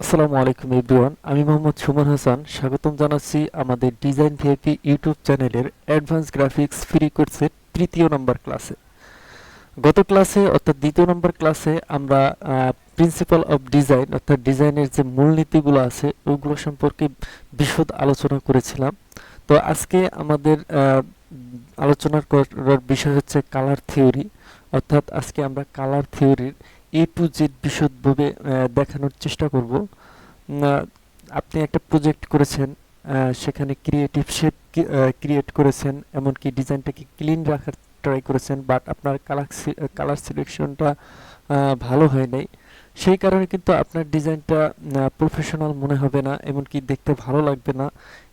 আসসালামু আলাইকুম এভরিওয়ান, আমি মোহাম্মদ সুমন হাসান। স্বাগতম জানাচ্ছি আমাদের ডিজাইন ভিআইপি ইউটিউব চ্যানেলের অ্যাডভান্স গ্রাফিক্স ফ্রি কোর্সের তৃতীয় নম্বর ক্লাসে। গত ক্লাসে অর্থাৎ দ্বিতীয় নম্বর ক্লাসে আমরা প্রিন্সিপাল অফ ডিজাইন অর্থাৎ ডিজাইনের যে মূলনীতিগুলো আছে ওগুলো সম্পর্কে বিশদ আলোচনা করেছিলাম। তো আজকে আমাদের আলোচনা করার বিষয় হচ্ছে কালার থিওরি। অর্থাৎ আজকে আমরা কালার থিওরির এ টু জেড বিশদভাবে দেখানোর চেষ্টা করব। আপনি একটা প্রজেক্ট করেছেন, সেখানে ক্রিয়েটিভ শেপ ক্রিয়েট করেছেন, এমনকি ডিজাইনটাকে ক্লিন রাখার ট্রাই করেছেন, বাট আপনার কালার সিলেকশনটা ভালো হয় নাই। সেই কারণে কিন্তু আপনার ডিজাইনটা প্রফেশনাল মনে হবে না, এমনকি দেখতে ভালো লাগবে না।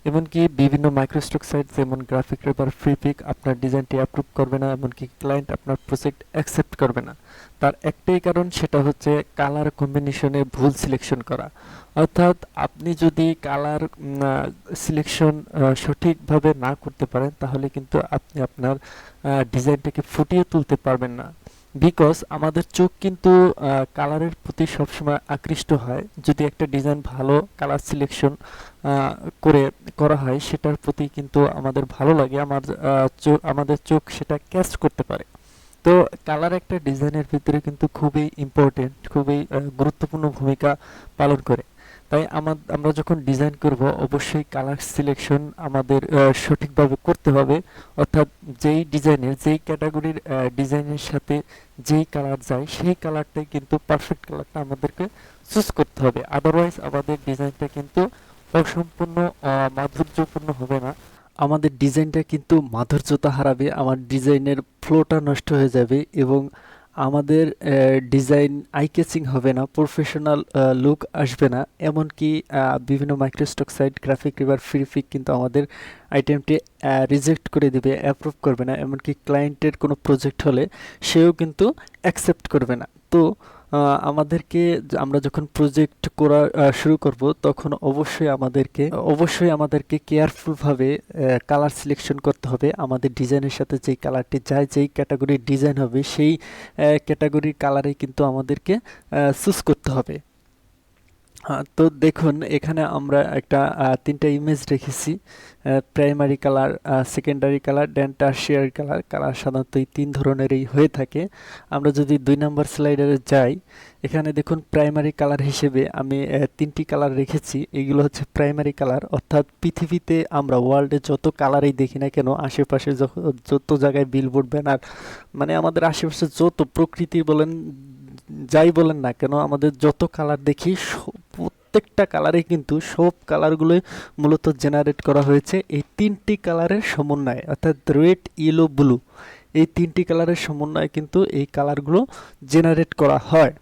এমনকি বিভিন্ন মাইক্রোস্টক সাইট যেমন গ্রাফিক রেপার, ফ্রিপিক আপনার ডিজাইনটি অ্যাপ্রুভ করবে না, এমনকি ক্লায়েন্ট আপনার প্রজেক্ট অ্যাকসেপ্ট করবে না। তার একটাই কারণ, সেটা হচ্ছে কালার কম্বিনেশনে ভুল সিলেকশন করা। অর্থাৎ আপনি যদি কালার সিলেকশন সঠিকভাবে না করতে পারেন, তাহলে কিন্তু আপনি আপনার ডিজাইনটাকে ফুটিয়ে তুলতে পারবেন না। বিকজ আমাদের চোখ কিন্তু কালারের প্রতি সবসময় আকৃষ্ট হয়। যদি একটা ডিজাইন ভালো কালার সিলেকশন করে করা হয়, সেটার প্রতি কিন্তু আমাদের ভালো লাগে, আমাদের চোখ সেটা ক্যাচ করতে পারে। তো কালার একটা ডিজাইনের ভিতরে কিন্তু খুবই ইম্পর্টেন্ট, খুবই গুরুত্বপূর্ণ ভূমিকা পালন করে। তাই আমরা যখন ডিজাইন করব, অবশ্যই কালার সিলেকশন আমাদের সঠিকভাবে করতে হবে। অর্থাৎ যেই ক্যাটাগরির ডিজাইনের সাথে যেই কালার যায়, সেই কালারটাই কিন্তু পারফেক্ট কালারটা আমাদেরকে চুজ করতে হবে। আদারওয়াইজ আমাদের ডিজাইনটা কিন্তু অসম্পূর্ণ মাধুর্যপূর্ণ হবে না, আমাদের ডিজাইনটা কিন্তু মাধুর্যতা হারাবে, আমার ডিজাইনের ফ্লোটা নষ্ট হয়ে যাবে এবং আমাদের ডিজাইন আই ক্যাচিং হবে না, প্রফেশনাল লুক আসবে না। এমনকি বিভিন্ন microstock site, Graphic River, Freepik কিন্তু আমাদের আইটেমটি রিজেক্ট করে দিবে, অ্যাপ্রুভ করবে না। এমনকি ক্লায়েন্টের কোনো প্রজেক্ট হলে সেও কিন্তু অ্যাকসেপ্ট করবে না। তো আমাদেরকে আমরা যখন প্রজেক্ট করা শুরু করব, তখন অবশ্যই আমাদেরকে কেয়ারফুলভাবে কালার সিলেকশন করতে হবে। আমাদের ডিজাইনের সাথে যেই কালারটি যায়, যেই ক্যাটাগরির ডিজাইন হবে, সেই ক্যাটাগরির কালারেই কিন্তু আমাদেরকে চুজ করতে হবে। তো দেখুন, এখানে আমরা একটা তিনটা ইমেজ রেখেছি: প্রাইমারি কালার, সেকেন্ডারি কালার, দেন টারশিয়ারি কালার। কালার সাধারণত এই তিন ধরনেরই হয়ে থাকে। আমরা যদি 2 নম্বর স্লাইডারে যাই, এখানে দেখুন প্রাইমারি কালার হিসেবে আমি তিনটি কালার রেখেছি। এগুলো হচ্ছে প্রাইমারি কালার। অর্থাৎ পৃথিবীতে আমরা ওয়ার্ল্ডে যত কালারই দেখি না কেন, আশেপাশে যত জায়গায় বিলবোর্ড, ব্যানার, মানে আমাদের আশেপাশে যত প্রকৃতি বলেন, যাই বলেন না কেন, আমাদের যত কালার দেখি, প্রত্যেকটা কালারে কিন্তু সব কালারগুলোই মূলত জেনারেট করা হয়েছে এই তিনটি কালারের সমন্বয়ে, অর্থাৎ রেড, ইয়েলো, ব্লু। এই তিনটি কালারের সমন্বয়ে কিন্তু এই কালারগুলো জেনারেট করা হয়।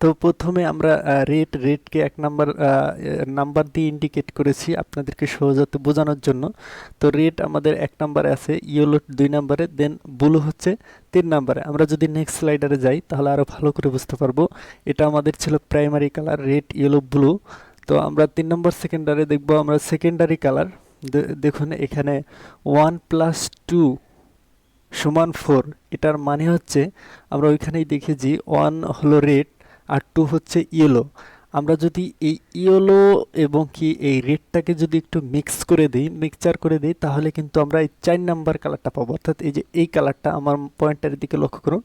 তো প্রথমে আমরা রেডকে 1 নাম্বার দিয়ে ইন্ডিকেট করেছি আপনাদেরকে সহজতে বোঝানোর জন্য। তো রেড আমাদের 1 নম্বরে আছে, ইয়েলো 2 নম্বরে, দেন ব্লু হচ্ছে 3 নম্বরে। আমরা যদি নেক্সট স্লাইডারে যাই, তাহলে আরও ভালো করে বুঝতে পারবো। এটা আমাদের ছিল primary colour, red, yellow, blue. তো আমরা 3 নম্বর সেকেন্ডারে দেখব আমরা সেকেন্ডারি কালার। দেখুন এখানে 1 + 2 = 4। এটার মানে হচ্ছে, আমরা ওইখানেই দেখেছি 1 হলো রেড আর 2 হচ্ছে ইয়েলো। আমরা যদি এই ইয়েলো এবং এই রেডটাকে যদি একটু মিক্সচার করে দিই, তাহলে কিন্তু আমরা এই 4 নাম্বার কালারটা পাবো। অর্থাৎ এই যে এই কালারটা, আমার পয়েন্টারের দিকে লক্ষ্য করুন,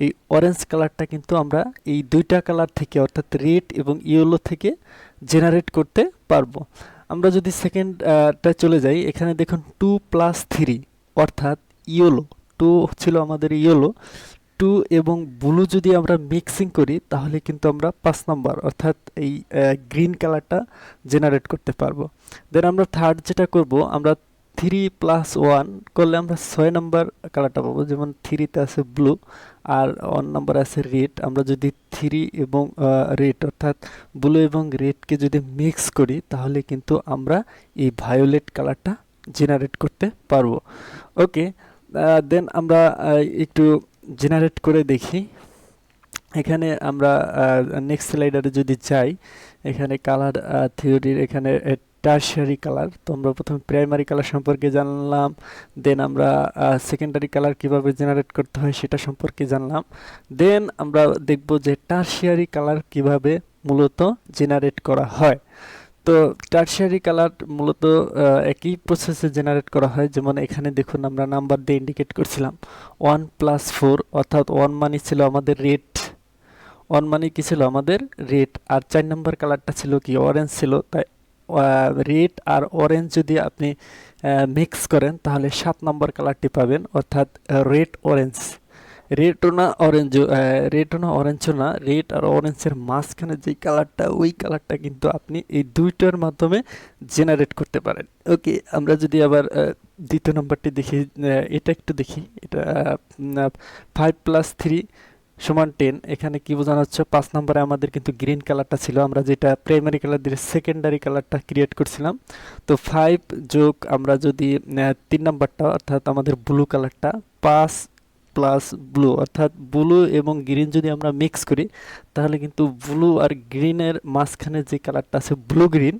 এই অরেঞ্জ কালারটা কিন্তু আমরা এই দুইটা কালার থেকে, অর্থাৎ রেড এবং ইয়েলো থেকে জেনারেট করতে পারবো। আমরা যদি সেকেন্ডটা চলে যাই, এখানে দেখুন 2 + 3, অর্থাৎ ইয়েলো 2 ছিল আমাদের ইয়েলো, 2 এবং ব্লু যদি আমরা মিক্সিং করি, তাহলে কিন্তু আমরা 5 নাম্বার অর্থাৎ এই গ্রিন কালারটা জেনারেট করতে পারবো। দেন আমরা থার্ড যেটা করব, আমরা 3 + 1 করলে আমরা 6 নাম্বার কালারটা পাবো। যেমন 3-তে আছে ব্লু আর 1 নাম্বার আছে রেড। আমরা যদি 3 এবং রেড, অর্থাৎ ব্লু এবং রেডকে যদি মিক্স করি, তাহলে কিন্তু আমরা এই ভায়োলেট কালারটা জেনারেট করতে পারবো। ওকে, দেন আমরা একটু জেনারেট করে দেখি। এখানে আমরা নেক্সট স্লাইডারে যদি যাই, এখানে কালার থিওরির এখানে টারশিয়ারি কালার। তো আমরা প্রথমে প্রাইমারি কালার সম্পর্কে জানলাম, দেন আমরা সেকেন্ডারি কালার কিভাবে জেনারেট করতে হয় সেটা সম্পর্কে জানলাম। দেন আমরা দেখব যে টারশিয়ারি কালার কিভাবে মূলত জেনারেট করা হয়। তো টারশিয়ারি কালার মূলত একই প্রসেসে জেনারেট করা হয়। যেমন এখানে দেখুন আমরা নাম্বার দিয়ে ইন্ডিকেট করছিলাম 1+4, অর্থাৎ 1 মানে ছিল আমাদের রেড, 1 মানে কি ছিল আমাদের রেড, আর 4 নম্বর কালারটা ছিল কি অরেঞ্জ ছিল। তাই রেড আর অরেঞ্জ যদি আপনি মিক্স করেন তাহলে 7 নম্বর কালারটি পাবেন, অর্থাৎ রেড অরেঞ্জ। রেডও না অরেঞ্জ, রেডও না অরেঞ্জও না, রেড আর অরেঞ্জের মাঝখানে যেই কালারটা, ওই কালারটা কিন্তু আপনি এই দুইটার মাধ্যমে জেনারেট করতে পারেন। ওকে, আমরা যদি আবার দ্বিতীয় নম্বরটি দেখি, এটা একটু দেখি। এটা 5+3=10। এখানে কি বোঝানো হচ্ছে, 5 নম্বরে আমাদের কিন্তু গ্রিন কালারটা ছিল, আমরা যেটা প্রাইমারি কালার দিয়ে সেকেন্ডারি কালারটা ক্রিয়েট করছিলাম। তো 5 যোগ আমরা যদি 3 নম্বরটা অর্থাৎ আমাদের ব্লু কালারটা, 5 প্লাস ব্লু, অর্থাৎ ব্লু এবং গ্রিন যদি আমরা মিক্স করি তাহলে কিন্তু ব্লু আর গ্রিনের মাঝখানে যে কালারটা আছে ব্লু গ্রিন,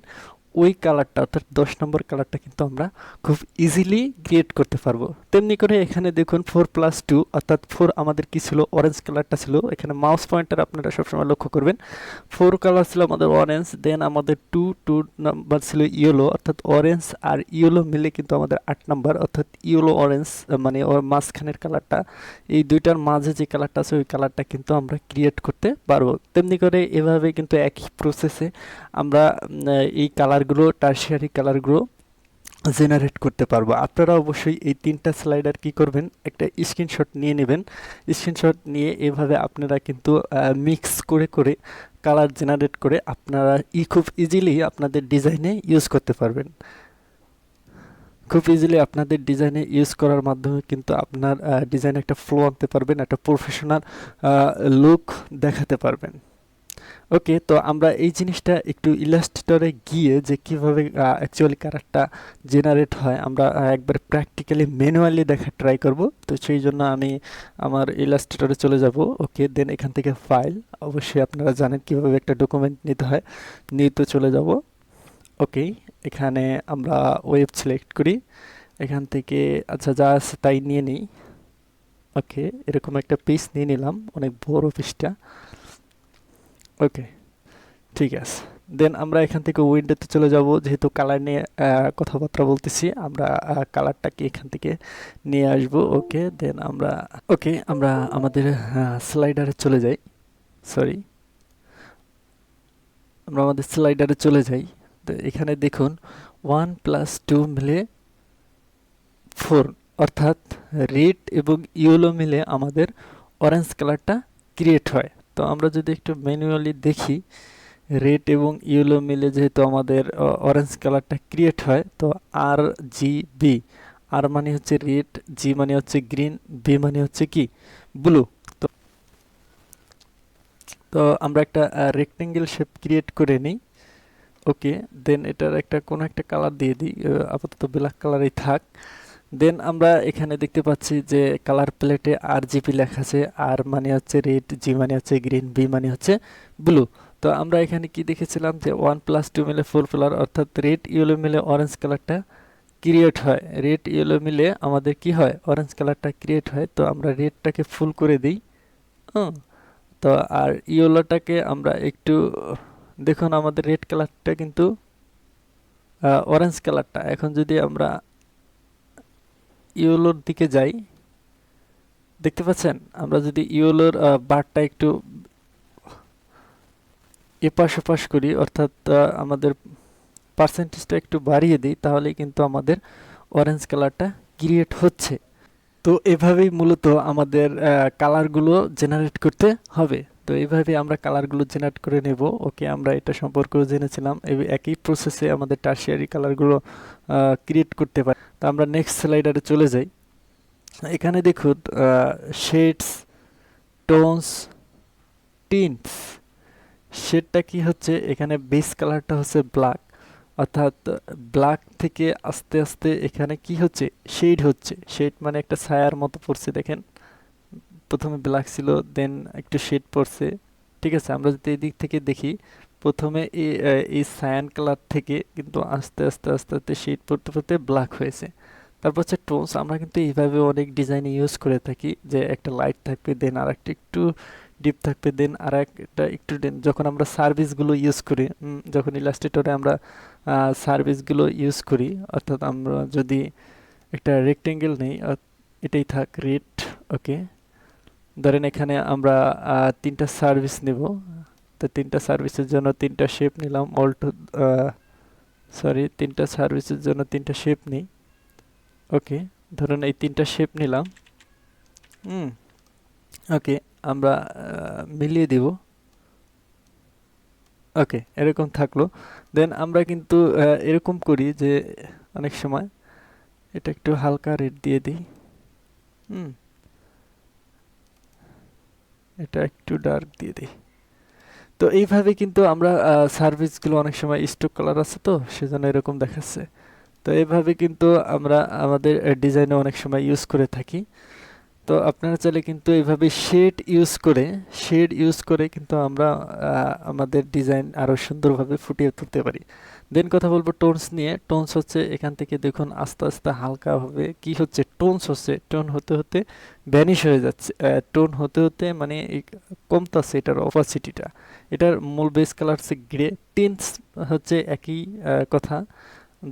ওই কালারটা অর্থাৎ 10 নম্বর কালারটা কিন্তু আমরা খুব ইজিলি ক্রিয়েট করতে পারবো। তেমনি করে এখানে দেখুন 4+2, অর্থাৎ 4 আমাদের কি ছিল অরেঞ্জ কালারটা ছিল। এখানে মাউস পয়েন্টার আপনারা সবসময় লক্ষ্য করবেন, 4 কালার ছিল আমাদের অরেঞ্জ, দেন আমাদের 2 নাম্বার ছিল ইয়েলো, অর্থাৎ অরেঞ্জ আর ইয়েলো মিলে কিন্তু আমাদের 8 নাম্বার, অর্থাৎ ইয়েলো অরেঞ্জ, মানে ওর মাঝখানের কালারটা, এই দুইটার মাঝে যে কালারটা আছে ওই কালারটা কিন্তু আমরা ক্রিয়েট করতে পারবো। তেমনি করে এভাবে কিন্তু একই প্রসেসে আমরা এই কালারগুলো, টারশিয়ারি কালারগুলো জেনারেট করতে পারবো। আপনারা অবশ্যই এই 3টা স্লাইডার কি করবেন, একটা স্ক্রিনশট নিয়ে নেবেন। স্ক্রিনশট নিয়ে এভাবে আপনারা কিন্তু মিক্স করে করে কালার জেনারেট করে আপনারা খুব ইজিলি আপনাদের ডিজাইনে ইউজ করতে পারবেন। খুব ইজিলি আপনাদের ডিজাইনে ইউজ করার মাধ্যমে কিন্তু আপনার ডিজাইনে একটা ফ্লো আনতে পারবেন, একটা প্রফেশনাল লুক দেখাতে পারবেন। ওকে, তো আমরা এই জিনিসটা একটু ইলাস্ট্রেটরে গিয়ে যে কিভাবে অ্যাকচুয়ালি কালারটা জেনারেট হয় আমরা একবার প্র্যাকটিক্যালি ম্যানুয়ালি দেখা ট্রাই করব। তো সেই জন্য আমি আমার ইলাস্ট্রেটরে চলে যাব। ওকে, দেন এখান থেকে ফাইল, অবশ্যই আপনারা জানেন কিভাবে একটা ডকুমেন্ট নিতে হয়, নিয়ে তো চলে যাব। ওকে, এখানে আমরা ওয়েব সিলেক্ট করি, এখান থেকে আচ্ছা যা আছে তাই নিয়ে নিই। ওকে, এরকম একটা পিস নিয়ে নিলাম, অনেক বড় পিসটা। ওকে, ঠিক আছে। দেন আমরা এখান থেকে উইন্ডোতে চলে যাব, যেহেতু কালার নিয়ে কথাবার্তা বলতেছি, আমরা কালারটাকে এখান থেকে নিয়ে আসব। ওকে, দেন আমরা আমরা আমাদের স্লাইডারে চলে যাই। সরি, আমরা আমাদের স্লাইডারে চলে যাই। তো এখানে দেখুন 1+2 মিলে 4, অর্থাৎ রেড এবং ইয়েলো মিলে আমাদের অরেঞ্জ কালারটা ক্রিয়েট হয়। তো আমরা যদি একটু ম্যানুয়ালি দেখি, রেড এবং ইয়েলো মিলে যেহেতু আমাদের অরেঞ্জ কালারটা ক্রিয়েট হয়, তো RGB, আর মানে হচ্ছে রেড, জি মানে হচ্ছে গ্রিন, বি মানে হচ্ছে কি ব্লু। তো তো আমরা একটা রেক্টেঙ্গেল শেপ ক্রিয়েট করে নিই। ওকে, দেন এটার একটা কোনো একটা কালার দিয়ে দিই, আপাতত ব্ল্যাক কালারই থাক। দেন আমরা এখানে দেখতে পাচ্ছি যে কালার প্লেটে RGB লেখা আছে, আর মানে হচ্ছে রেড, জি মানে হচ্ছে গ্রিন, বি মানে হচ্ছে ব্লু। তো আমরা এখানে কি দেখেছিলাম যে 1+2 মিলে 4 কালার, অর্থাৎ রেড ইয়েলো মিলে অরেঞ্জ কালারটা ক্রিয়েট হয়। রেড ইয়েলো মিলে আমাদের কি হয়, অরেঞ্জ কালারটা ক্রিয়েট হয়। তো আমরা রেডটাকে ফুল করে দিই। তো আর ইয়েলোটাকে আমরা একটু দেখুন, আমাদের রেড কালারটা কিন্তু অরেঞ্জ কালারটা। এখন যদি আমরা ইয়েলোর দিকে যাই, দেখতে পাচ্ছেন, আমরা যদি ইয়েলোর বারটা একটু এপাশ ওপাশ করি, অর্থাৎ আমাদের পার্সেন্টেজটা একটু বাড়িয়ে দিই, তাহলে কিন্তু আমাদের অরেঞ্জ কালারটা ক্রিয়েট হচ্ছে। তো এভাবেই মূলত আমাদের কালারগুলো জেনারেট করতে হবে। তো এইভাবে আমরা কালারগুলো জেনারেট করে নেব। ওকে, আমরা এটা সম্পর্কেও জেনেছিলাম। একই প্রসেসে আমাদের টারশিয়ারি কালারগুলো ক্রিয়েট করতে পারি। তো আমরা নেক্সট স্লাইডারে চলে যাই। এখানে দেখুন শেডস, টোনস, টিন্টস। শেডটা কি হচ্ছে, এখানে বেস কালারটা হচ্ছে ব্ল্যাক, অর্থাৎ ব্ল্যাক থেকে আস্তে আস্তে এখানে কি হচ্ছে, শেড হচ্ছে। শেড মানে একটা ছায়ার মতো পড়ছে, দেখেন প্রথমে ব্ল্যাক ছিল, দেন একটু শেড পড়ছে। ঠিক আছে, আমরা যদি এই দিক থেকে দেখি, প্রথমে এই সায়ান কালার থেকে কিন্তু আস্তে আস্তে আস্তে আস্তে শেড পড়তে পড়তে ব্ল্যাক হয়েছে। তারপর হচ্ছে টোনস, আমরা কিন্তু এইভাবে অনেক ডিজাইনে ইউজ করে থাকি, যে একটা লাইট থাকবে, দেন আর একটা একটু ডিপ থাকবে, দেন আর একটা একটু যখন আমরা সার্ভিসগুলো ইউজ করি, যখন ইলাস্ট্রেটরে আমরা সার্ভিসগুলো ইউজ করি, অর্থাৎ আমরা যদি একটা রেক্টেঙ্গেল নেই, এটাই থাক রেড, ওকে। ধরেন এখানে আমরা তিনটা সার্ভিস নেব, তো তিনটা সার্ভিসের জন্য তিনটা শেপ নিলাম, তিনটা সার্ভিসের জন্য তিনটা শেপ নিই, ওকে। ধরুন এই তিনটা শেপ নিলাম, ওকে, আমরা মিলিয়ে দিব, ওকে, এরকম থাকলো। দেন আমরা কিন্তু এরকম করি যে অনেক সময় এটা একটু হালকা রেড দিয়ে দিই, এটা একটু ডার্ক দিয়ে দিই। তো এইভাবে কিন্তু আমরা সার্ভিসগুলো অনেক সময় স্টক কালার আছে, তো সেজন্য এরকম দেখাচ্ছে। তো এইভাবে কিন্তু আমরা আমাদের ডিজাইনে অনেক সময় ইউজ করে থাকি। তো আপনারা চাইলে কিন্তু এইভাবে শেড ইউজ করে কিন্তু আমরা আমাদের ডিজাইন আরও সুন্দরভাবে ফুটিয়ে তুলতে পারি। দেন কথা বলবো টোনস নিয়ে। টোনস হচ্ছে এখান থেকে দেখুন আস্তে আস্তে হালকাভাবে কি হচ্ছে, টোন হতে হতে ভ্যানিশ হয়ে যাচ্ছে, টোন হতে হতে মানে কমতাছে এটার অপাসিটিটা। এটার মূল বেস কালার হচ্ছে গ্রে, টিন্টস হচ্ছে একই কথা,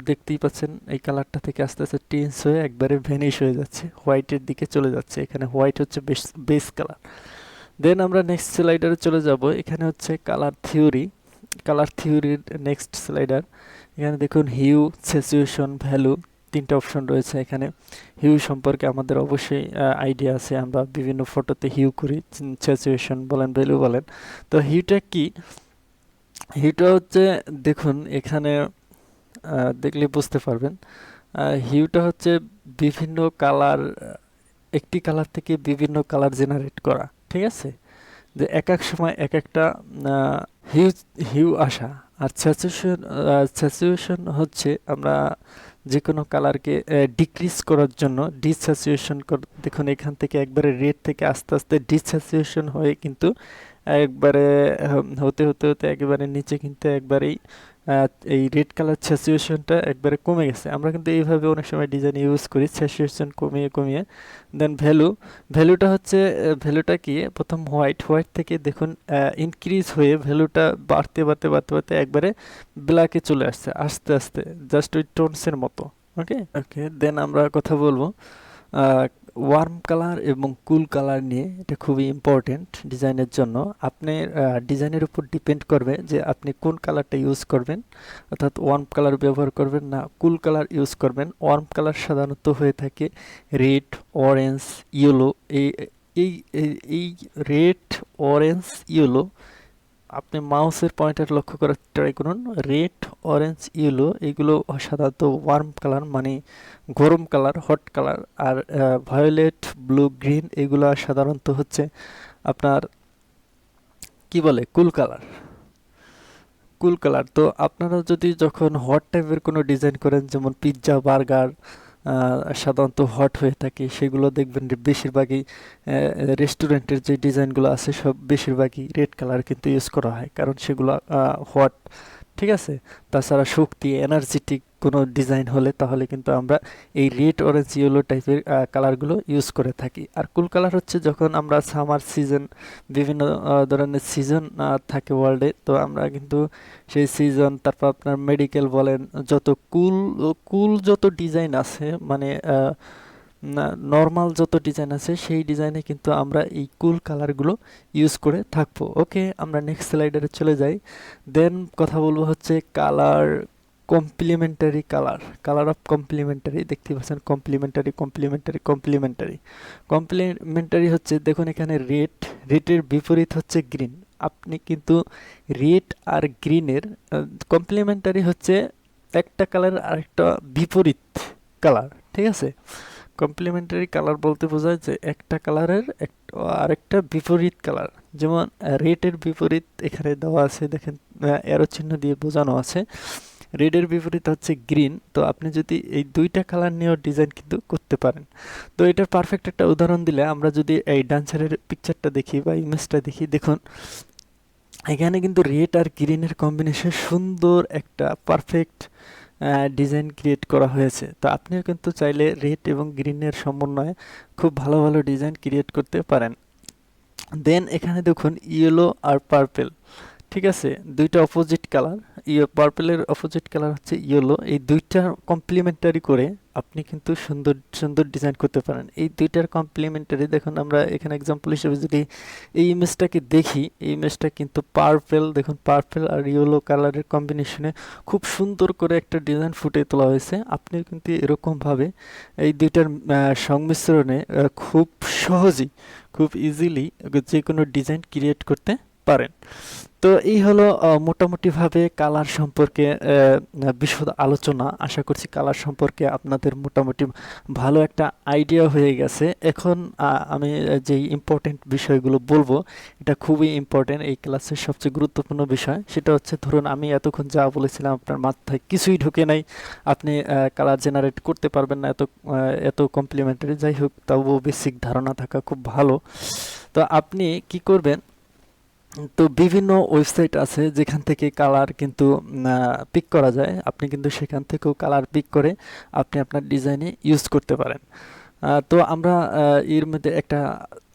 দেখতেই পাচ্ছেন এই কালারটা থেকে আস্তে আস্তে টিন্স হয়ে একবারে ভ্যানিশ হয়ে যাচ্ছে, হোয়াইটের দিকে চলে যাচ্ছে। এখানে হোয়াইট হচ্ছে বেস কালার। দেন আমরা নেক্সট স্লাইডারে চলে যাব। এখানে হচ্ছে কালার থিওরির নেক্সট স্লাইডার। এখানে দেখুন হিউ, স্যাচুরেশন, ভ্যালু, তিনটা অপশন রয়েছে এখানে। হিউ সম্পর্কে আমাদের অবশ্যই আইডিয়া আছে, আমরা বিভিন্ন ফটোতে হিউ করি, স্যাচুরেশন বলেন, ভ্যালু বলেন। তো হিউটা কি? হিউটা হচ্ছে দেখুন এখানে দেখলে বুঝতে পারবেন, হিউটা হচ্ছে বিভিন্ন কালার, একটি কালার থেকে বিভিন্ন কালার জেনারেট করা, ঠিক আছে? যে এক এক সময় এক একটা হিউ হিউ আসা। আর স্যাচুরেশন হচ্ছে আমরা যে কোনো কালারকে ডিক্রিজ করার জন্য ডিস্যাচুরেশন দেখুন এখান থেকে একবারে রেড থেকে আস্তে আস্তে ডিস্যাচুরেশন হয়ে কিন্তু একবারে হতে হতে হতে একেবারে নিচে কিন্তু একবারেই এই রেড কালার স্যাচুরেশনটা একবারে কমে গেছে। আমরা কিন্তু এইভাবে অনেক সময় ডিজাইন ইউজ করি, স্যাচুরেশন কমিয়ে কমিয়ে। দেন ভ্যালুটা কি, প্রথম হোয়াইট থেকে দেখুন ইনক্রিজ হয়ে ভ্যালুটা বাড়তে বাড়তে বাড়তে বাড়তে একবারে ব্ল্যাকে চলে আসছে আস্তে আস্তে, জাস্ট ওই টোনসের মতো, ওকে ওকে। দেন আমরা কথা বলবো ওয়ার্ম কালার এবং কুল কালার নিয়ে। এটা খুবই ইম্পর্টেন্ট ডিজাইনের জন্য। আপনার ডিজাইনের উপর ডিপেন্ড করবে যে আপনি কোন কালারটা ইউজ করবেন, অর্থাৎ ওয়ার্ম কালার ব্যবহার করবেন না কুল কালার ইউজ করবেন। ওয়ার্ম কালার সাধারণত হয়ে থাকে রেড, অরেঞ্জ, ইয়েলো। এই এই এই রেড, অরেঞ্জ, ইয়েলো, আপনি মাউসের পয়েন্টার লক্ষ্য করার ট্রাই করুন। রেড, অরেঞ্জ, ইয়েলো এগুলো সাধারণত ওয়ার্ম কালার, মানে গরম কালার, হট কালার। আর ভায়োলেট, ব্লু, গ্রিন এগুলো সাধারণত হচ্ছে আপনার কি বলে কুল কালার। তো আপনারা যদি যখন হট টাইপের কোনো ডিজাইন করেন, যেমন পিৎজা, বার্গার সাধারণত হট হয়ে থাকে, সেগুলো দেখবেন বেশিরভাগই রেস্টুরেন্টের যে ডিজাইনগুলো আছে সব বেশিরভাগই রেড কালার কিন্তু ইউজ করা হয়, কারণ সেগুলো হট, ঠিক আছে? তাছাড়া শক্তি, এনার্জেটিক কোনো ডিজাইন হলে তাহলে কিন্তু আমরা এই রেড, অরেঞ্জ, ইয়েলো টাইপের কালারগুলো ইউজ করে থাকি। আর কুল কালার হচ্ছে যখন আমরা সামার সিজন, বিভিন্ন ধরনের সিজন থাকে ওয়ার্ল্ডে, তো আমরা কিন্তু সেই সিজন, তারপর আপনার মেডিকেল বলেন, যত কুল যত ডিজাইন আছে, মানে নর্মাল যত ডিজাইন আছে সেই ডিজাইনে কিন্তু আমরা এই কুল কালারগুলো ইউজ করে থাকবো। ওকে, আমরা নেক্সট স্লাইডারে চলে যাই। দেন কথা বলবো হচ্ছে কালার অফ কমপ্লিমেন্টারি। দেখতে পাচ্ছেন কমপ্লিমেন্টারি হচ্ছে দেখুন এখানে রেডের বিপরীত হচ্ছে গ্রিন। আপনি কিন্তু রেড আর গ্রিনের কমপ্লিমেন্টারি হচ্ছে একটা কালার আরেকটা বিপরীত কালার, ঠিক আছে? কমপ্লিমেন্টারি কালার বলতে বোঝায় যে একটা কালারের আরেকটা বিপরীত কালার। যেমন রেডের বিপরীত এখানে দেওয়া আছে, দেখেন অ্যারো চিহ্ন দিয়ে বোঝানো আছে। রেডের বিপরীত হচ্ছে গ্রিন। তো আপনি যদি এই দুইটা কালার নিয়েও ডিজাইন কিন্তু করতে পারেন। তো এটার পারফেক্ট একটা উদাহরণ দিলে, আমরা যদি এই ডান সাইডের পিকচারটা দেখি বা ইমেজটা দেখি, দেখুন এখানে কিন্তু রেড আর গ্রিনের কম্বিনেশন সুন্দর একটা পারফেক্ট ডিজাইন ক্রিয়েট করা হয়েছে। তো আপনিও কিন্তু চাইলে রেড এবং গ্রিনের সমন্বয়ে খুব ভালো ভালো ডিজাইন ক্রিয়েট করতে পারেন। দেন এখানে দেখুন ইয়েলো আর পার্পেল, ঠিক আছে, দুইটা অপোজিট কালার, পার্পেলের অপোজিট কালার হচ্ছে ইয়েলো, এই দুইটা কমপ্লিমেন্টারি করে আপনি কিন্তু সুন্দর সুন্দর ডিজাইন করতে পারেন। এই দুইটার কমপ্লিমেন্টারি দেখুন, আমরা এখানে এক্সাম্পল হিসেবে যদি এই ইমেজটাকে দেখি, এই ইমেজটা কিন্তু পার্পেল, দেখুন পার্পেল আর ইয়েলো কালারের কম্বিনেশনে খুব সুন্দর করে একটা ডিজাইন ফুটে তোলা হয়েছে। আপনিও কিন্তু এরকমভাবে এই দুইটার সংমিশ্রণে খুব সহজেই, খুব ইজিলি যে কোনো ডিজাইন ক্রিয়েট করতে পারেন। তো এই হলো মোটামুটিভাবে কালার সম্পর্কে বিশদ আলোচনা। আশা করছি কালার সম্পর্কে আপনাদের মোটামুটি ভালো একটা আইডিয়া হয়ে গেছে। এখন আমি যেই ইম্পর্টেন্ট বিষয়গুলো বলবো, এটা খুবই ইম্পর্টেন্ট, এই ক্লাসের সবচেয়ে গুরুত্বপূর্ণ বিষয়। সেটা হচ্ছে, ধরুন আমি এতক্ষণ যা বলেছিলাম আপনার মাথায় কিছুই ঢুকে নাই, আপনি কালার জেনারেট করতে পারবেন না, এত কমপ্লিমেন্টারি। যাই হোক, তবুও বেসিক ধারণা থাকা খুব ভালো। তো আপনি কি করবেন, তো বিভিন্ন ওয়েবসাইট আছে যেখান থেকে কালার কিন্তু পিক করা যায়। আপনি কিন্তু সেখান থেকেও কালার পিক করে আপনি আপনার ডিজাইনে ইউজ করতে পারেন। তো আমরা এর মধ্যে একটা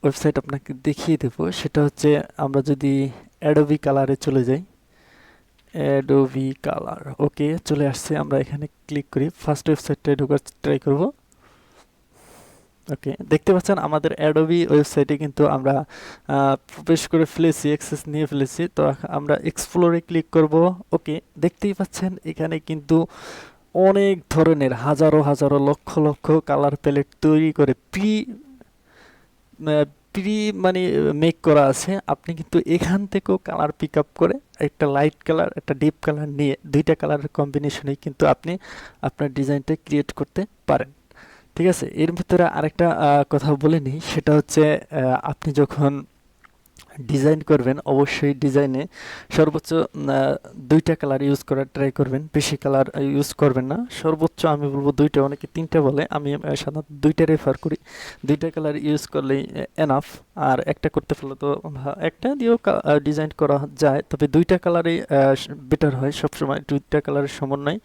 ওয়েবসাইট আপনাকে দেখিয়ে দেব। সেটা হচ্ছে, আমরা যদি অ্যাডোবি কালারে চলে যাই, অ্যাডোবি কালার, ওকে চলে আসছে। আমরা এখানে ক্লিক করি, ফার্স্ট ওয়েবসাইটটায় ঢোকার ট্রাই করব। ওকে, দেখতে পাচ্ছেন আমাদের অ্যাডোবি ওয়েবসাইটে কিন্তু আমরা প্রবেশ করে ফেলেছি, অ্যাক্সেস নিয়ে ফেলেছি। তো আমরা এক্সপ্লোরে ক্লিক করব। ওকে, দেখতেই পাচ্ছেন এখানে কিন্তু অনেক ধরনের হাজারো হাজারো লক্ষ লক্ষ কালার প্যালেট তৈরি করে প্রি প্রি মানে মেক করা আছে। আপনি কিন্তু এখান থেকেও কালার পিক আপ করে একটা লাইট কালার, একটা ডিপ কালার নিয়ে দুইটা কালারের কম্বিনেশনেই কিন্তু আপনি আপনার ডিজাইনটা ক্রিয়েট করতে পারেন। ঠিক আছে, এর ভিতরে আরেকটা কথা বলে নিই, সেটা হচ্ছে আপনি যখন ডিজাইন করবেন, অবশ্যই ডিজাইনে সর্বোচ্চ দুইটা কালার ইউজ করার ট্রাই করবেন, বেশি কালার ইউজ করবেন না। সর্বোচ্চ আমি বলবো দুইটা, অনেকে তিনটা বলে, আমি সাধারণত দুইটা রেফার করি। দুইটা কালার ইউজ করলেই এনাফ। আর একটা করতে পারলে তো একটা দিয়েও ডিজাইন করা যায়, তবে দুইটা কালারই বেটার হয়। সবসময় দুইটা কালারের সমন্বয়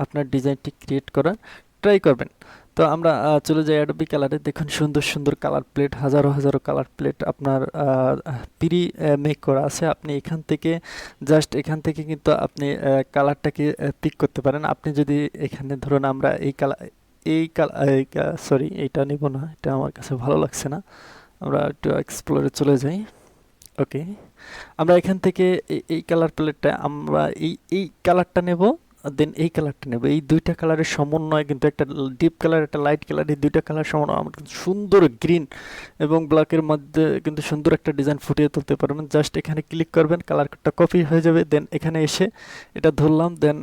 আপনার ডিজাইনটি ক্রিয়েট করার ট্রাই করবেন। তো আমরা চলে যাই অ্যাডোবি কালারে। দেখুন সুন্দর সুন্দর কালার প্লেট, হাজারো হাজারো কালার প্লেট আপনার প্রি মেক করা আছে। আপনি এখান থেকে এখান থেকে কিন্তু আপনি কালারটাকে পিক করতে পারেন। আপনি যদি এখানে ধরুন, আমরা সরি, এইটা নিব না, এটা আমার কাছে ভালো লাগছে না। আমরা একটু এক্সপ্লোরে চলে যাই। ওকে, আমরা এখান থেকে এই কালার প্লেটটা, আমরা এই কালারটা নেব, দেন এই কালারটা নেব। এই দুইটা কালারের সমন্বয় কিন্তু একটা ডিপ কালার, একটা লাইট কালার, এই দুইটা কালার সমন্বয় আমরা কিন্তু সুন্দর গ্রিন এবং ব্ল্যাকের মধ্যে কিন্তু সুন্দর একটা ডিজাইন ফুটিয়ে তুলতে পারবেন। জাস্ট এখানে ক্লিক করবেন, কালারটা কপি হয়ে যাবে। দেন এখানে এসে এটা ধরলাম, দেন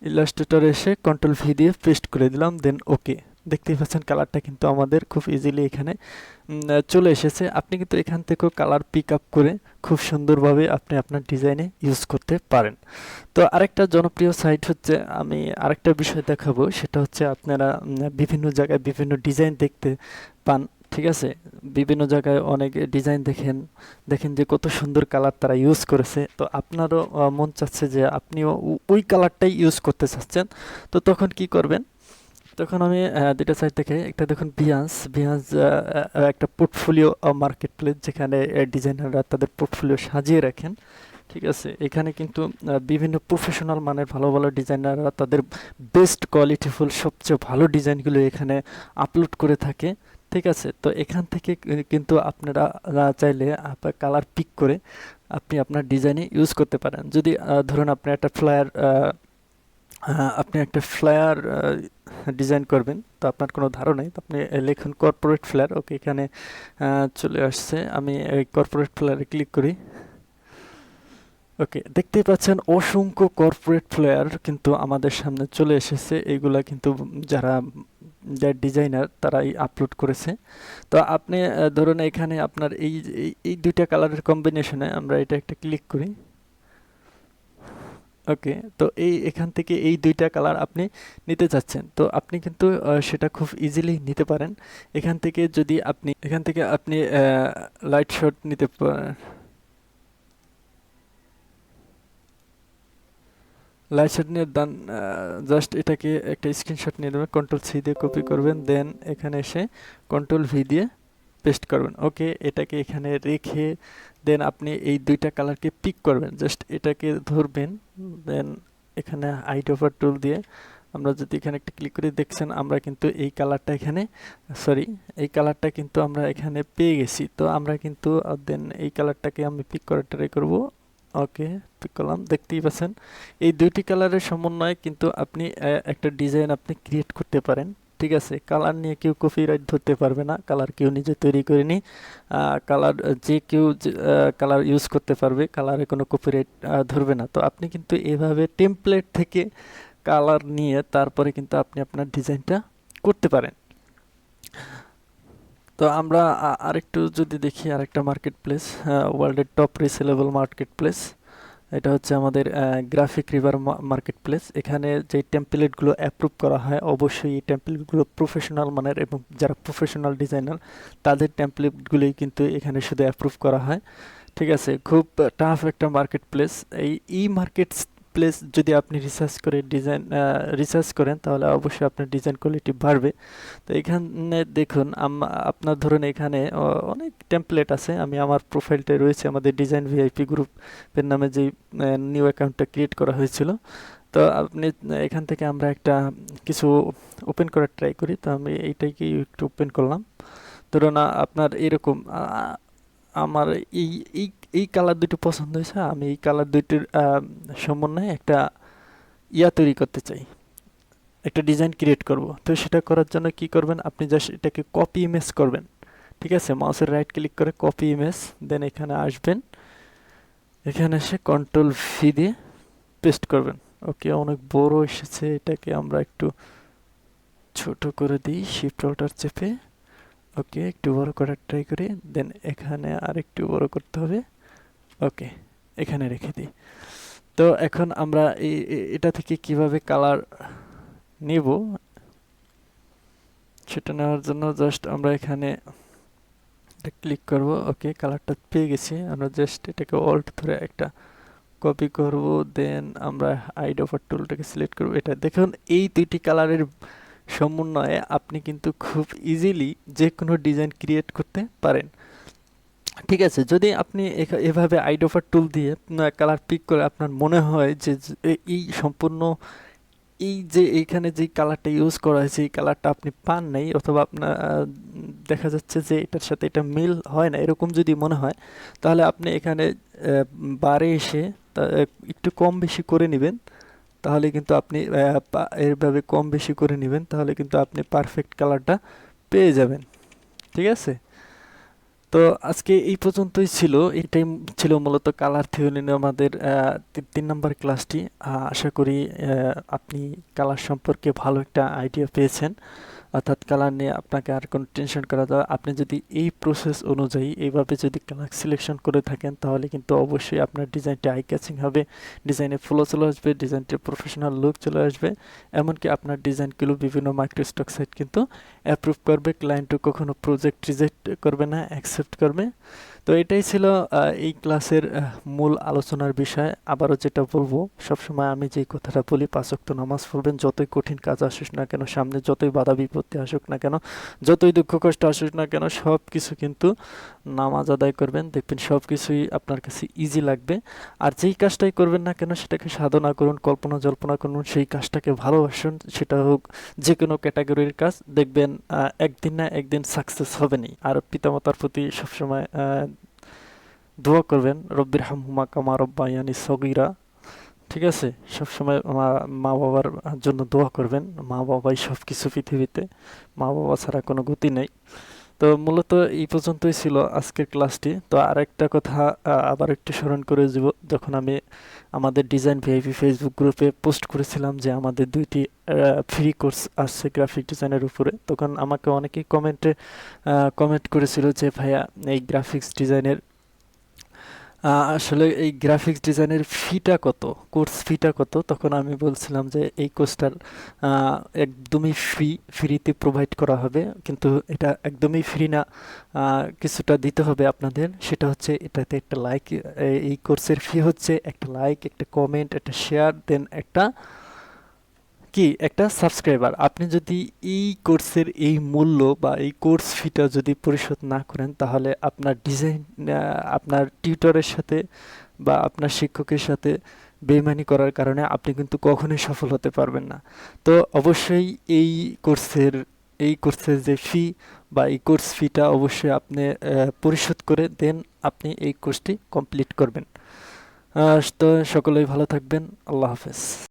ইলাস্ট্রেটরে এসে কন্ট্রোল ভি দিয়ে পেস্ট করে দিলাম, দেন ওকে। দেখতেই পাচ্ছেন কালারটা কিন্তু আমাদের খুব ইজিলি এখানে চলে এসেছে। আপনি কিন্তু এখান থেকেও কালার পিক আপ করে খুব সুন্দরভাবে আপনি আপনার ডিজাইনে ইউজ করতে পারেন। তো আরেকটা জনপ্রিয় সাইট হচ্ছে, আমি আরেকটা বিষয় দেখাবো, সেটা হচ্ছে আপনারা বিভিন্ন জায়গায় বিভিন্ন ডিজাইন দেখতে পান। ঠিক আছে, বিভিন্ন জায়গায় অনেক ডিজাইন দেখেন যে কত সুন্দর কালার তারা ইউজ করেছে। তো আপনারও মন চাচ্ছে যে আপনিও ওই কালারটাই ইউজ করতে চাচ্ছেন। তো তখন কি করবেন, তখন আমি দুটা সাইট দেখে, একটা দেখুন ভিয়ান্স একটা পোর্টফোলিও মার্কেট প্লেস, যেখানে ডিজাইনাররা তাদের পোর্টফোলিও সাজিয়ে রাখেন। ঠিক আছে, এখানে কিন্তু বিভিন্ন প্রফেশনাল মানের ভালো ভালো ডিজাইনাররা তাদের বেস্ট কোয়ালিটিফুল সবচেয়ে ভালো ডিজাইনগুলো এখানে আপলোড করে থাকে। ঠিক আছে, তো এখান থেকে কিন্তু আপনারা চাইলে কালার পিক করে আপনি আপনার ডিজাইনে ইউজ করতে পারেন। যদি ধরুন আপনি একটা ফ্লায়ার ডিজাইন করবেন, তো আপনার কোনো ধারণাই, তো আপনি লিখুন কর্পোরেট ফ্লায়ার। ওকে, এখানে চলে আসছে, আমি এই কর্পোরেট ফ্লায়ারে ক্লিক করি। ওকে, দেখতেই পাচ্ছেন অসংখ্য কর্পোরেট ফ্লায়ার কিন্তু আমাদের সামনে চলে এসেছে। এইগুলা কিন্তু যারা ডিজাইনার তারাই আপলোড করেছে। তো আপনি ধরুন এখানে আপনার এই দুইটা কালারের কম্বিনেশনে আমরা এটা একটা ক্লিক করি। ওকে, তো এখান থেকে এই দুইটা কালার আপনি নিতে চাচ্ছেন, তো আপনি কিন্তু সেটা খুব ইজিলি নিতে পারেন। এখান থেকে আপনি লাইট শট নিতে লাইটশট নিয়ে ডান জাস্ট এটাকে একটা স্ক্রিনশট নিয়ে নেবেন, কন্ট্রোল সি দিয়ে কপি করবেন, দেন এখানে এসে কন্ট্রোল ভি দিয়ে পেস্ট করবেন। ওকে, এটাকে এখানে রেখে দেন আপনি এই দুইটা কালারকে পিক করবেন, জাস্ট এটাকে ধরবেন, দেন এখানে হাইড ওভার টুল দিয়ে আমরা যদি এখানে একটা ক্লিক করে দেখছেন আমরা কিন্তু এই কালারটা এখানে এই কালারটা কিন্তু আমরা এখানে পেয়ে গেছি। তো আমরা কিন্তু দেন এই কালারটাকে আমি পিক করার ট্রাই করব। ওকে, পিক করলাম, দেখতেই পাচ্ছেন এই দুইটি কালারের সমন্বয়ে কিন্তু আপনি একটা ডিজাইন আপনি ক্রিয়েট করতে পারেন। ঠিক আছে, কালার নিয়ে কেউ কপিরাইট ধরতে পারবে না, কালার কেউ নিজে তৈরি করেনি, কালার যে কেউ কালার ইউজ করতে পারবে, কালারে কোনো কপিরাইট ধরবে না। তো আপনি কিন্তু এভাবে টেমপ্লেট থেকে কালার নিয়ে তারপরে কিন্তু আপনি আপনার ডিজাইনটা করতে পারেন। তো আমরা আরেকটু যদি দেখি, আরেকটা মার্কেট প্লেস, ওয়ার্ল্ডের টপ রিসেলেবল মার্কেট প্লেস, এটা হচ্ছে আমাদের গ্রাফিক রিভার মার্কেট প্লেস। এখানে যে টেমপ্লেটগুলো অ্যাপ্রুভ করা হয় অবশ্যই এই টেমপ্লেটগুলো প্রফেশনাল মানের, এবং যারা প্রফেশনাল ডিজাইনার তাদের টেমপ্লেটগুলোই কিন্তু এখানে শুধু অ্যাপ্রুভ করা হয়। ঠিক আছে, খুব টাফ একটা মার্কেট প্লেস। এই মার্কেট প্লেস যদি আপনি রিসার্চ করেন তাহলে অবশ্যই আপনার ডিজাইন কোয়ালিটি বাড়বে। তো এখানে দেখুন আপনার ধরুন এখানে অনেক টেমপ্লেট আছে। আমি আমার প্রোফাইলটায় রয়েছে আমাদের ডিজাইন ভিআইপি গ্রুপের নামে যে নিউ অ্যাকাউন্টটা ক্রিয়েট করা হয়েছিল। তো আপনি এখান থেকে আমরা একটা কিছু ওপেন করার ট্রাই করি। তো আমি এইটাকে একটু ওপেন করলাম। ধরুন আপনার এরকম আমার এই এই এই কালার দুটো পছন্দ হয়েছে, আমি এই কালার দুইটির সমন্বয়ে একটা তৈরি করতে চাই, একটা ডিজাইন ক্রিয়েট করব। তো সেটা করার জন্য কি করবেন, আপনি জাস্ট এটাকে কপি ইমেজ করবেন। ঠিক আছে, মাউসের রাইট ক্লিক করে কপি ইমেজ, দেন এখানে আসবেন, এখানে এসে কন্ট্রোল ভি দিয়ে পেস্ট করবেন। ওকে, অনেক বড় এসেছে, এটাকে আমরা একটু ছোট করে দিই শিফট অল্টার চেপে। ওকে, একটু বড় করার ট্রাই করি, দেন এখানে আর একটু বড় করতে হবে। ওকে, এখানে রেখে দিই। তো এখন আমরা এটা থেকে কিভাবে কালার নিব সেটা নেওয়ার জন্য জাস্ট আমরা এখানে ক্লিক করব। ওকে, কালারটা পেয়ে গেছি, আমরা জাস্ট এটাকে অল্ট ধরে একটা কপি করব, দেন আমরা হাইড ওভার টুলটাকে সিলেক্ট করব। এটা দেখুন এই দুইটি কালারের সমন্বয়ে আপনি কিন্তু খুব ইজিলি যে কোনো ডিজাইন ক্রিয়েট করতে পারেন। ঠিক আছে, যদি আপনি এভাবে হাইড ওভার টুল দিয়ে কালার পিক করে আপনার মনে হয় যে এই সম্পূর্ণ এই যে এইখানে যে কালারটা ইউজ করা হয়েছে এই কালারটা আপনি পান নাই, অথবা আপনার দেখা যাচ্ছে যে এটার সাথে এটা মিল হয় না, এরকম যদি মনে হয় তাহলে আপনি এখানে বারে এসে একটু কম বেশি করে নেবেন। তাহলে কিন্তু আপনি এভাবে কম বেশি করে নেবেন, তাহলে কিন্তু আপনি পারফেক্ট কালারটা পেয়ে যাবেন। ঠিক আছে, তো আজকে এই পর্যন্তই ছিল। এটাই ছিল মূলত কালার থিওরি নিয়ে আমাদের 3 নম্বর ক্লাসটি। আশা করি আপনি কালার সম্পর্কে ভালো একটা আইডিয়া পেয়েছেন। অর্থাৎ কালার নিয়ে আপনাকে আর কোনো টেনশন করা যাবে। আপনি যদি এই প্রসেস অনুযায়ী এইভাবে যদি কালার সিলেকশন করে থাকেন তাহলে কিন্তু অবশ্যই আপনার ডিজাইনটি আই ক্যাচিং হবে, ডিজাইনে ফ্লো চলে আসবে, ডিজাইনটির প্রফেশনাল লুক চলে আসবে। এমনকি আপনার ডিজাইনগুলো বিভিন্ন মাইক্রোস্টক সাইট কিন্তু অ্যাপ্রুভ করবে, ক্লায়েন্টও কখনো প্রজেক্ট রিজেক্ট করবে না, অ্যাকসেপ্ট করবে। তো এটাই ছিল এই ক্লাসের মূল আলোচনার বিষয়। আবারও যেটা বলবো, সবসময় আমি যেই কথাটা বলি, 5 ওয়াক্ত নামাজ পড়বেন, যতই কঠিন কাজ আসুক না কেন সামনে, যতই বাধা বিপত্তি আসুক না কেন, যতই দুঃখ কষ্ট আসুক না কেন, সব কিছু কিন্তু নামাজ আদায় করবেন, দেখবেন সব কিছুই আপনার কাছে ইজি লাগবে। আর যেই কাজটাই করবেন না কেন সেটাকে সাধনা করুন, কল্পনা জল্পনা করুন, সেই কাজটাকে ভালোবাসুন, সেটা হোক যে কোনো ক্যাটাগরির কাজ, দেখবেন একদিন না একদিন সাকসেস হবেনই। আর পিতামাতার প্রতি সবসময় দোয়া করবেন, রব্বির হামহুমা কামা রব্বায়ানি সগীরা। ঠিক আছে, সবসময় মা বাবার জন্য দোয়া করবেন। মা বাবাই সব কিছু পৃথিবীতে, মা বাবা ছাড়া কোনো গতি নেই। তো মূলত এই পর্যন্তই ছিল আজকের ক্লাসটি। তো আরেকটা কথা আবার একটু স্মরণ করে দিব, যখন আমি আমাদের ডিজাইন ভিআইপি ফেসবুক গ্রুপে পোস্ট করেছিলাম যে আমাদের 2টি ফ্রি কোর্স আসছে গ্রাফিক ডিজাইনের উপরে, তখন আমাকে অনেকেই কমেন্ট করেছিল যে ভাইয়া এই গ্রাফিক্স ডিজাইনের আসলে এই গ্রাফিক্স ডিজাইনের ফিটা কত, কোর্স ফিটা কত, তখন আমি বলছিলাম যে এই কোর্সটার একদমই ফ্রিতে প্রোভাইড করা হবে, কিন্তু এটা একদমই ফ্রি না, কিছুটা দিতে হবে আপনাদের। সেটা হচ্ছে এটাতে একটা লাইক, এই কোর্সের ফি হচ্ছে একটা লাইক, একটা কমেন্ট, একটা শেয়ার, দেন একটা সাবস্ক্রাইবার। আপনি যদি এই কোর্সের এই মূল্য বা এই কোর্স ফিটা যদি পরিশোধ না করেন, তাহলে আপনার ডিজাইন, আপনার টিউটরের সাথে বা আপনার শিক্ষকের সাথে বেইমানি করার কারণে আপনি কিন্তু কখনোই সফল হতে পারবেন না। তো অবশ্যই এই কোর্সের এই কোর্সের যে ফি বা এই কোর্স ফিটা অবশ্যই আপনি পরিশোধ করে দেন আপনি এই কোর্সটি কমপ্লিট করবেন। তো সকলেই ভালো থাকবেন। আল্লাহ হাফেজ।